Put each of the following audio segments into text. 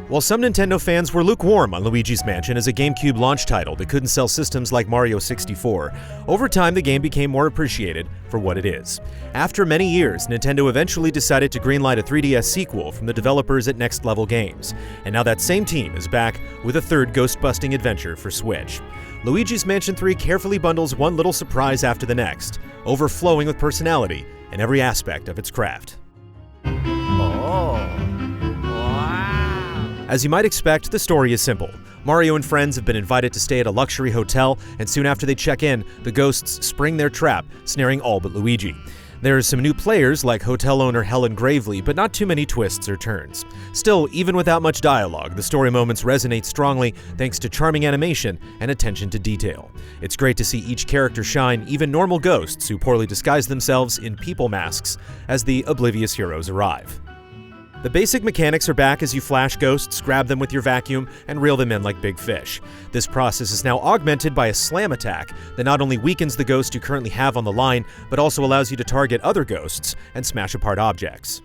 While some Nintendo fans were lukewarm on Luigi's Mansion as a GameCube launch title that couldn't sell systems like Mario 64, over time the game became more appreciated for what it is. After many years, Nintendo eventually decided to greenlight a 3DS sequel from the developers at Next Level Games, and now that same team is back with a third ghost-busting adventure for Switch. Luigi's Mansion 3 carefully bundles one little surprise after the next, overflowing with personality in every aspect of its craft. As you might expect, the story is simple. Mario and friends have been invited to stay at a luxury hotel, and soon after they check in, the ghosts spring their trap, snaring all but Luigi. There are some new players like hotel owner Helen Gravely, but not too many twists or turns. Still, even without much dialogue, the story moments resonate strongly thanks to charming animation and attention to detail. It's great to see each character shine, even normal ghosts who poorly disguise themselves in people masks as the oblivious heroes arrive. The basic mechanics are back as you flash ghosts, grab them with your vacuum, and reel them in like big fish. This process is now augmented by a slam attack that not only weakens the ghost you currently have on the line, but also allows you to target other ghosts and smash apart objects.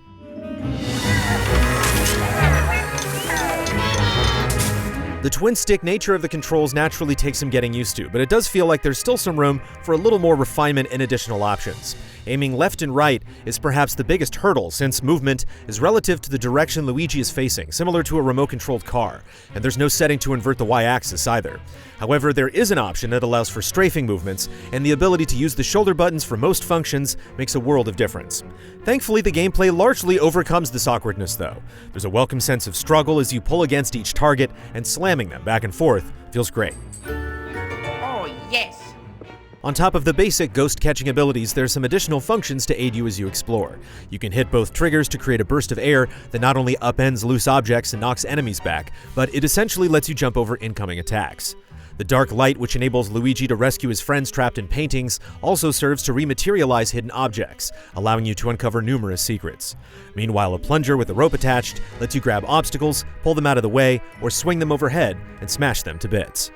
The twin-stick nature of the controls naturally takes some getting used to, but it does feel like there's still some room for a little more refinement and additional options. Aiming left and right is perhaps the biggest hurdle, since movement is relative to the direction Luigi is facing, similar to a remote-controlled car, and there's no setting to invert the Y-axis either. However, there is an option that allows for strafing movements, and the ability to use the shoulder buttons for most functions makes a world of difference. Thankfully, the gameplay largely overcomes this awkwardness, though. There's a welcome sense of struggle as you pull against each target, and slamming them back and forth feels great. Oh, yes! On top of the basic ghost-catching abilities, there are some additional functions to aid you as you explore. You can hit both triggers to create a burst of air that not only upends loose objects and knocks enemies back, but it essentially lets you jump over incoming attacks. The dark light, which enables Luigi to rescue his friends trapped in paintings, also serves to rematerialize hidden objects, allowing you to uncover numerous secrets. Meanwhile, a plunger with a rope attached lets you grab obstacles, pull them out of the way, or swing them overhead and smash them to bits.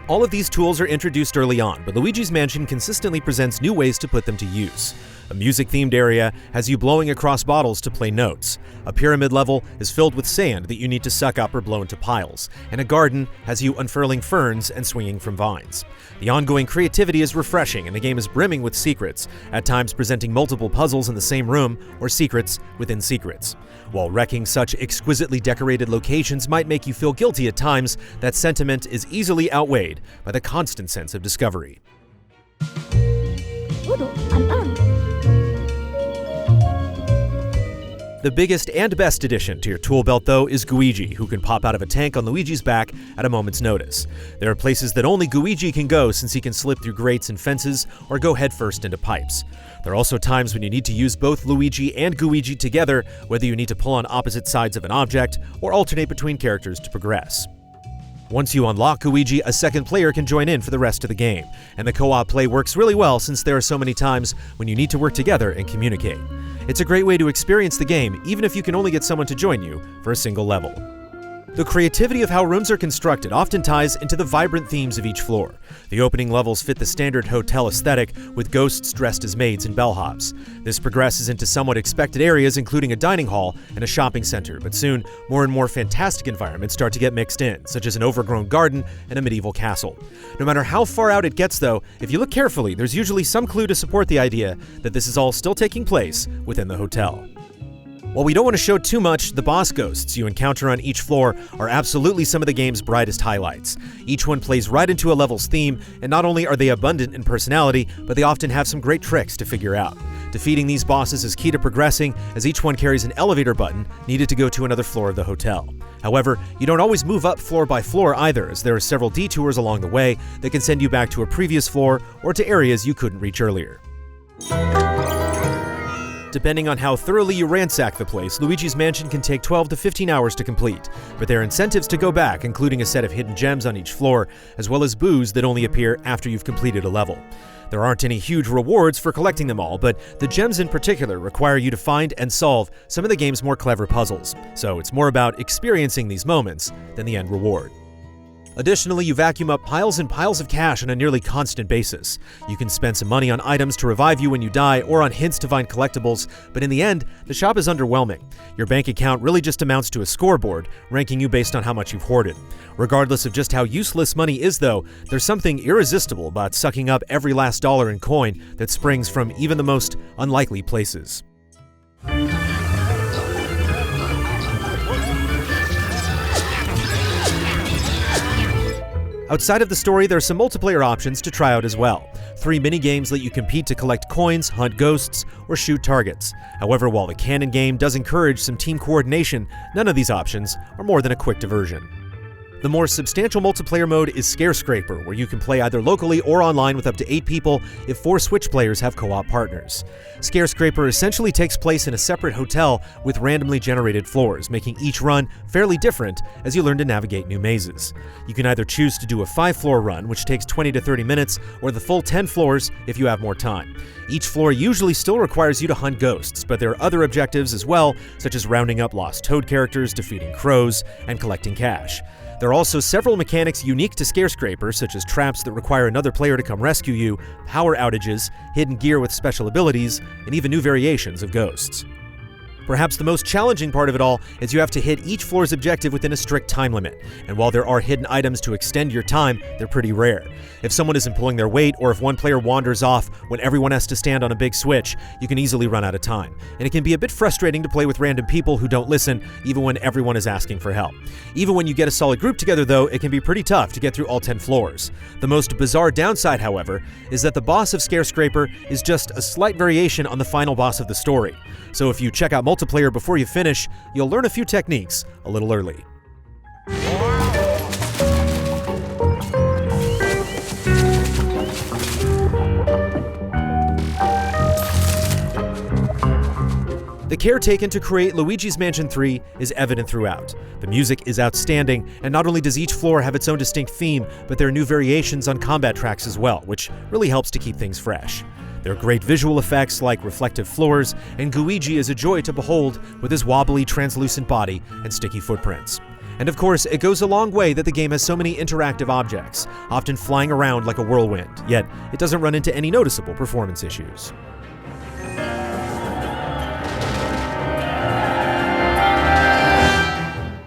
All of these tools are introduced early on, but Luigi's Mansion consistently presents new ways to put them to use. A music-themed area has you blowing across bottles to play notes. A pyramid level is filled with sand that you need to suck up or blow into piles, and a garden has you unfurling ferns and swinging from vines. The ongoing creativity is refreshing, and the game is brimming with secrets, at times presenting multiple puzzles in the same room or secrets within secrets. While wrecking such exquisitely decorated locations might make you feel guilty at times, that sentiment is easily outweighed by the constant sense of discovery. The biggest and best addition to your tool belt, though, is Luigi, who can pop out of a tank on Luigi's back at a moment's notice. There are places that only Luigi can go, since he can slip through grates and fences or go headfirst into pipes. There are also times when you need to use both Luigi and Luigi together, whether you need to pull on opposite sides of an object or alternate between characters to progress. Once you unlock Luigi, a second player can join in for the rest of the game, and the co-op play works really well since there are so many times when you need to work together and communicate. It's a great way to experience the game, even if you can only get someone to join you for a single level. The creativity of how rooms are constructed often ties into the vibrant themes of each floor. The opening levels fit the standard hotel aesthetic, with ghosts dressed as maids and bellhops. This progresses into somewhat expected areas, including a dining hall and a shopping center, but soon, more and more fantastic environments start to get mixed in, such as an overgrown garden and a medieval castle. No matter how far out it gets, though, if you look carefully, there's usually some clue to support the idea that this is all still taking place within the hotel. While we don't want to show too much, the boss ghosts you encounter on each floor are absolutely some of the game's brightest highlights. Each one plays right into a level's theme, and not only are they abundant in personality, but they often have some great tricks to figure out. Defeating these bosses is key to progressing, as each one carries an elevator button needed to go to another floor of the hotel. However, you don't always move up floor by floor either, as there are several detours along the way that can send you back to a previous floor or to areas you couldn't reach earlier. Depending on how thoroughly you ransack the place, Luigi's Mansion can take 12 to 15 hours to complete, but there are incentives to go back, including a set of hidden gems on each floor, as well as boos that only appear after you've completed a level. There aren't any huge rewards for collecting them all, but the gems in particular require you to find and solve some of the game's more clever puzzles, so it's more about experiencing these moments than the end reward. Additionally, you vacuum up piles and piles of cash on a nearly constant basis. You can spend some money on items to revive you when you die or on hints to find collectibles, but in the end, the shop is underwhelming. Your bank account really just amounts to a scoreboard, ranking you based on how much you've hoarded. Regardless of just how useless money is though, there's something irresistible about sucking up every last dollar and coin that springs from even the most unlikely places. Outside of the story, there are some multiplayer options to try out as well. 3 mini-games let you compete to collect coins, hunt ghosts, or shoot targets. However, while the canon game does encourage some team coordination, none of these options are more than a quick diversion. The more substantial multiplayer mode is Scare Scraper, where you can play either locally or online with up to 8 people if 4 Switch players have co-op partners. Scare Scraper essentially takes place in a separate hotel with randomly generated floors, making each run fairly different as you learn to navigate new mazes. You can either choose to do a 5-floor run, which takes 20 to 30 minutes, or the full 10 floors if you have more time. Each floor usually still requires you to hunt ghosts, but there are other objectives as well, such as rounding up lost Toad characters, defeating crows, and collecting cash. There are also several mechanics unique to Scare Scraper, such as traps that require another player to come rescue you, power outages, hidden gear with special abilities, and even new variations of ghosts. Perhaps the most challenging part of it all is you have to hit each floor's objective within a strict time limit, and while there are hidden items to extend your time, they're pretty rare. If someone isn't pulling their weight, or if one player wanders off when everyone has to stand on a big switch, you can easily run out of time, and it can be a bit frustrating to play with random people who don't listen even when everyone is asking for help. Even when you get a solid group together though, it can be pretty tough to get through all 10 floors. The most bizarre downside, however, is that the boss of Scare Scraper is just a slight variation on the final boss of the story. So if you check out multiplayer before you finish, you'll learn a few techniques a little early. The care taken to create Luigi's Mansion 3 is evident throughout. The music is outstanding, and not only does each floor have its own distinct theme, but there are new variations on combat tracks as well, which really helps to keep things fresh. There are great visual effects like reflective floors, and Luigi is a joy to behold with his wobbly, translucent body and sticky footprints. And of course, it goes a long way that the game has so many interactive objects, often flying around like a whirlwind, yet it doesn't run into any noticeable performance issues.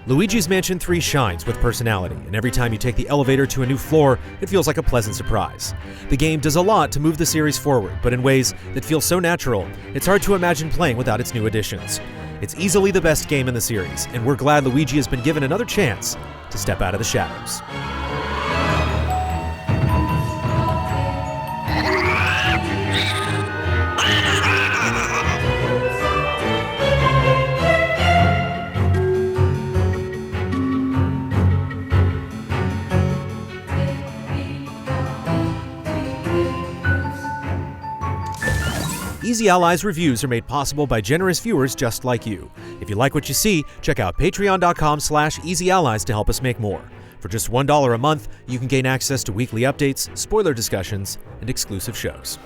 Luigi's Mansion 3 shines with personality, and every time you take the elevator to a new floor, it feels like a pleasant surprise. The game does a lot to move the series forward, but in ways that feel so natural, it's hard to imagine playing without its new additions. It's easily the best game in the series, and we're glad Luigi has been given another chance to step out of the shadows. Easy Allies reviews are made possible by generous viewers just like you. If you like what you see, check out patreon.com/easyallies to help us make more. For just $1 a month, you can gain access to weekly updates, spoiler discussions, and exclusive shows.